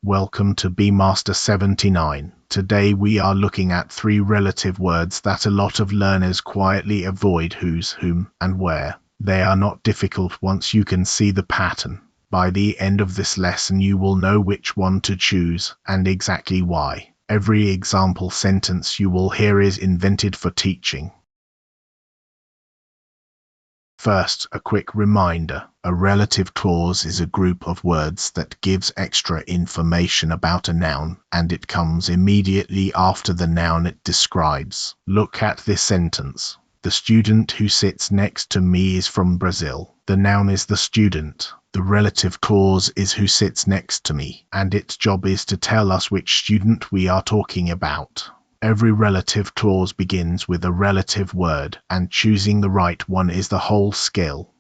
Welcome to BMaster 79. Today we are looking at 3 relative words that a lot of learners quietly avoid: whose, whom, and where. They are not difficult once you can see the pattern. By the end of this lesson you will know which one to choose, and exactly why. Every example sentence you will hear is invented for teaching. First, a quick reminder. A relative clause is a group of words that gives extra information about a noun, and it comes immediately after the noun it describes. Look at this sentence. The student who sits next to me is from Brazil. The noun is the student. The relative clause is who sits next to me, and its job is to tell us which student we are talking about. Every relative clause begins with a relative word, and choosing the right one is the whole skill.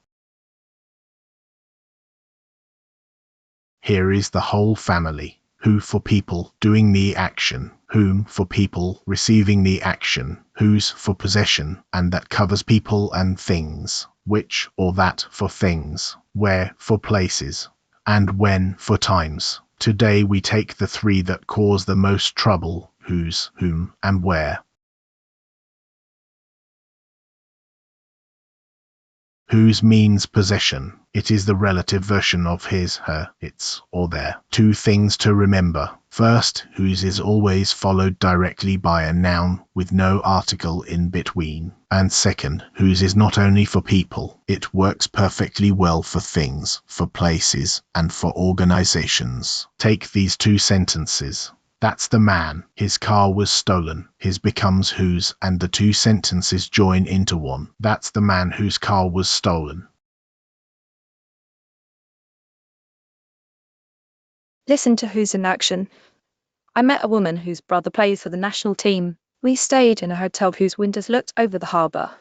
Here is the whole family. Who for people doing the action, whom for people receiving the action, whose for possession, and that covers people and things, which or that for things, where for places, and when for times. Today we take the 3 that cause the most trouble: whose, whom, and where. Whose means possession. It is the relative version of his, her, its, or their. 2 things to remember. First, whose is always followed directly by a noun with no article in between. And second, whose is not only for people. It works perfectly well for things, for places, and for organizations. Take these 2 sentences. That's the man. His car was stolen. His becomes whose, and the 2 sentences join into one. That's the man whose car was stolen. Listen to who's in action. I met a woman whose brother plays for the national team. We stayed in a hotel whose windows looked over the harbour.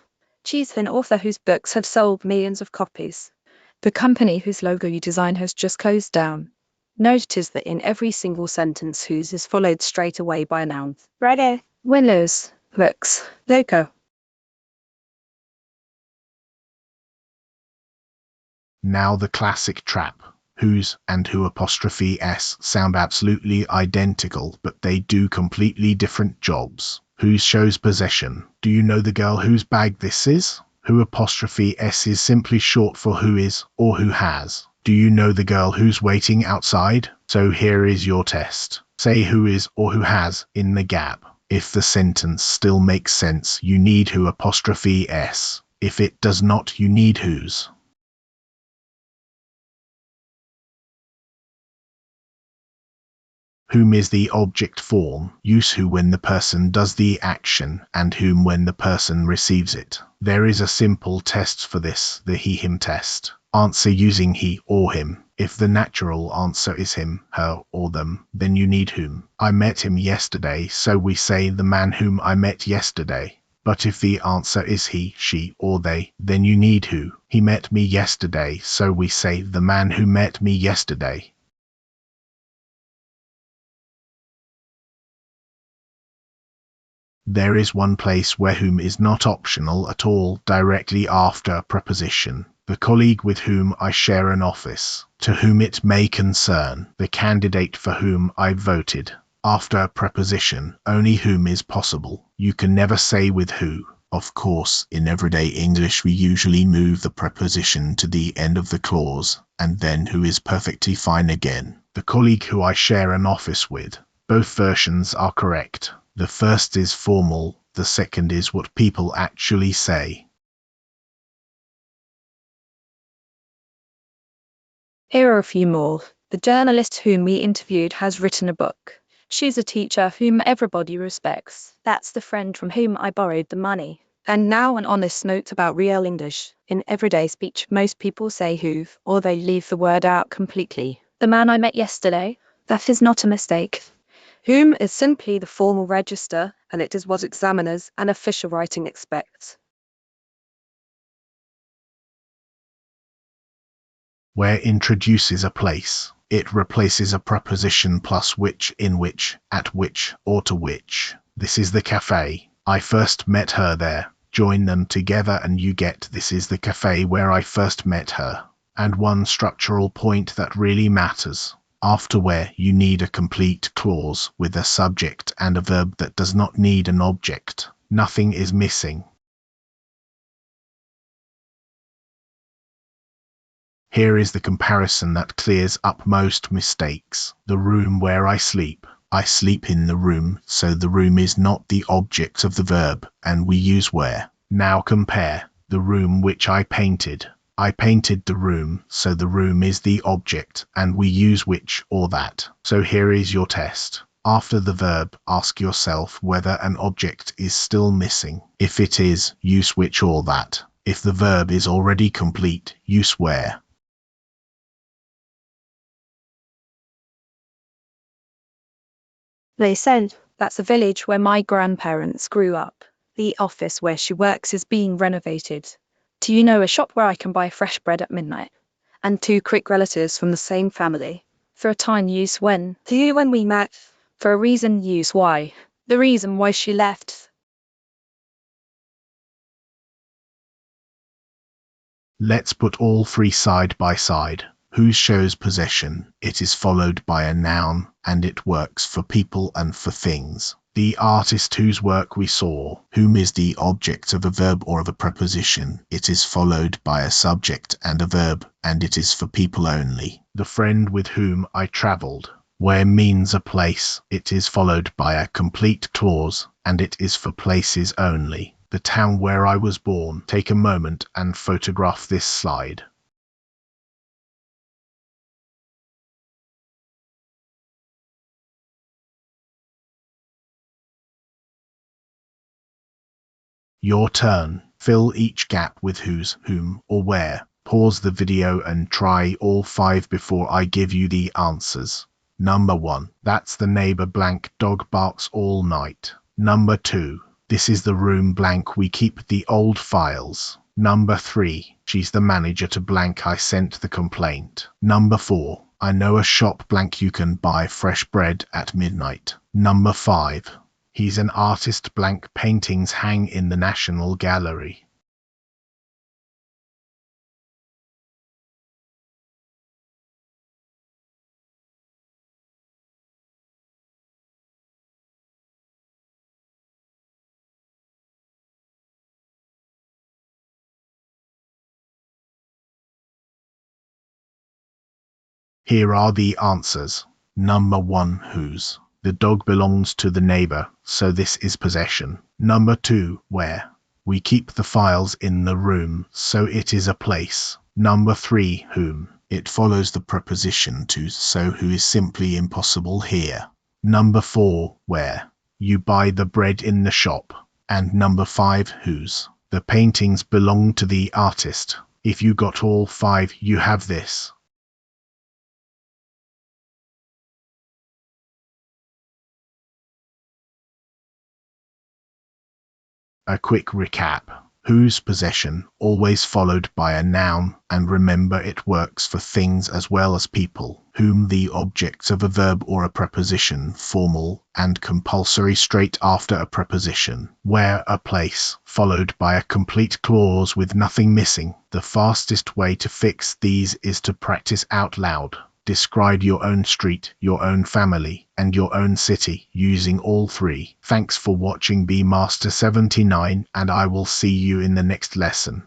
She's an author whose books have sold millions of copies. The company whose logo you design has just closed down. Notice that in every single sentence whose is followed straight away by a noun. Brother, windows, books, logo. Now the classic trap. Whose and who apostrophe s sound absolutely identical, but they do completely different jobs. Whose shows possession. Do you know the girl whose bag this is? Who apostrophe s is simply short for who is or who has. Do you know the girl who's waiting outside? So here is your test. Say who is or who has in the gap. If the sentence still makes sense, you need who apostrophe s. If it does not, you need whose. Whom is the object form. Use who when the person does the action, and whom when the person receives it. There is a simple test for this, the he-him test. Answer using he or him. If the natural answer is him, her, or them, then you need whom. I met him yesterday, so we say the man whom I met yesterday. But if the answer is he, she, or they, then you need who. He met me yesterday, so we say the man who met me yesterday. There is one place where whom is not optional at all, directly after a preposition. The colleague with whom I share an office, to whom it may concern, the candidate for whom I voted. After a preposition, only whom is possible. You can never say with who. Of course, in everyday English we usually move the preposition to the end of the clause, and then who is perfectly fine again. The colleague who I share an office with. Both versions are correct. The first is formal, the second is what people actually say. Here are a few more. The journalist whom we interviewed has written a book. She's a teacher whom everybody respects. That's the friend from whom I borrowed the money. And now an honest note about real English. In everyday speech, most people say who, or they leave the word out completely. The man I met yesterday, that is not a mistake. Whom is simply the formal register, and it is what examiners and official writing expect. Where introduces a place. It replaces a preposition plus which, in which, at which, or to which. This is the cafe. I first met her there. Join them together and you get this is the cafe where I first met her. And one structural point that really matters. After where, you need a complete clause with a subject and a verb that does not need an object. Nothing is missing. Here is the comparison that clears up most mistakes. The room where I sleep in the room, so the room is not the object of the verb, and we use where. Now compare. The room which I painted the room, so the room is the object, and we use which or that. So here is your test. After the verb, ask yourself whether an object is still missing. If it is, use which or that. If the verb is already complete, use where. They said, that's the village where my grandparents grew up. The office where she works is being renovated. Do you know a shop where I can buy fresh bread at midnight? And two quick relatives from the same family. For a time, use when. To you when we met. For a reason, use why. The reason why she left. Let's put all three side by side. Whose shows possession. It is followed by a noun, and it works for people and for things. The artist whose work we saw. Whom is the object of a verb or of a preposition. It is followed by a subject and a verb, and it is for people only. The friend with whom I travelled. Where means a place. It is followed by a complete clause, and it is for places only. The town where I was born. Take a moment and photograph this slide. Your turn. Fill each gap with whose, whom, or where. Pause the video and try all 5 before I give you the answers. Number 1. That's the neighbor blank dog barks all night. Number 2. This is the room blank we keep the old files. Number 3. She's the manager to blank I sent the complaint. Number 4. I know a shop blank you can buy fresh bread at midnight. Number 5. He's an artist blank paintings hang in the National Gallery. Here are the answers. Number 1, whose. The dog belongs to the neighbor, so this is possession. Number 2, where. We keep the files in the room, so it is a place. Number 3, whom. It follows the preposition to, so who is simply impossible here. Number 4, where. You buy the bread in the shop. And number 5, whose. The paintings belong to the artist. If you got all 5, you have this. A quick recap. Whose possession, always followed by a noun, and remember it works for things as well as people. Whom, the objects of a verb or a preposition, formal and compulsory straight after a preposition. Where, a place, followed by a complete clause with nothing missing. The fastest way to fix these is to practice out loud. Describe your own street, your own family, and your own city using all 3. Thanks for watching Be Master 79, and I will see you in the next lesson.